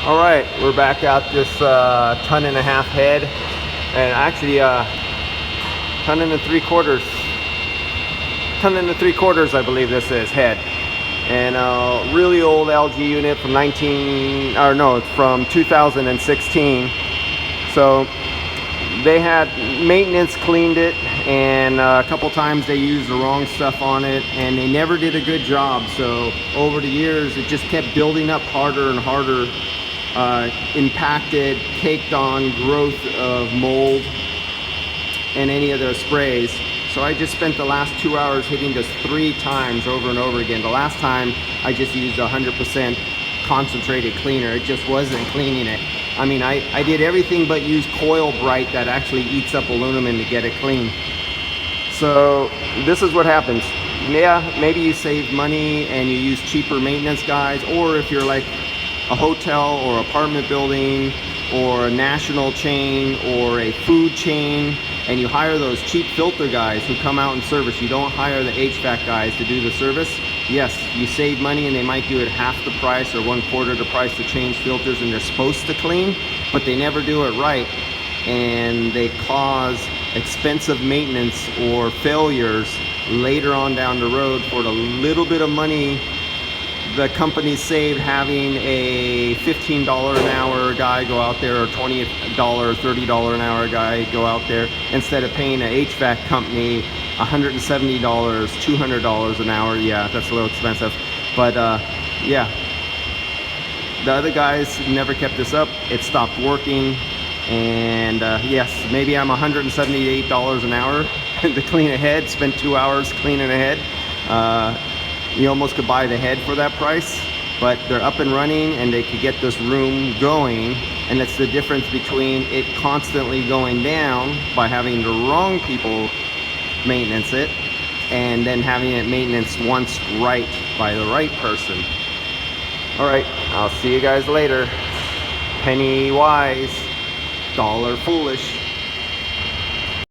All right, we're back at this 1.5 ton head, and actually ton and 3/4, I believe this is head, and really old LG unit from from 2016. So they had maintenance cleaned it, and a couple times they used the wrong stuff on it, and they never did a good job. So over the years, it just kept building up harder and harder. Impacted, caked on growth of mold and any of those sprays. So I just spent the last 2 hours hitting this 3 times over and over again. The last time I just used 100% concentrated cleaner. It just wasn't cleaning it. I mean, I did everything but use Coil Bright that actually eats up aluminum to get it clean. So this is what happens. Yeah, maybe you save money and you use cheaper maintenance guys, or if you're like a hotel or apartment building or a national chain or a food chain, and you hire those cheap filter guys who come out and service. You don't hire the HVAC guys to do the service. Yes, you save money, and they might do it half the price or 1/4 the price to change filters, and they're supposed to clean, but they never do it right, and they cause expensive maintenance or failures later on down the road for the little bit of money the company saved having a $15 an hour guy go out there, or $20, $30 an hour guy go out there, instead of paying an HVAC company $170, $200 an hour. Yeah, that's a little expensive, but yeah, the other guys never kept this up. It stopped working, and yes, maybe I'm $178 an hour to clean a head. Spent 2 hours cleaning a head. You almost could buy the head for that price, but they're up and running, and they could get this room going. And it's the difference between it constantly going down by having the wrong people maintenance it, and then having it maintenance once right by the right person. All right, I'll see you guys later. Pennywise Dollar foolish.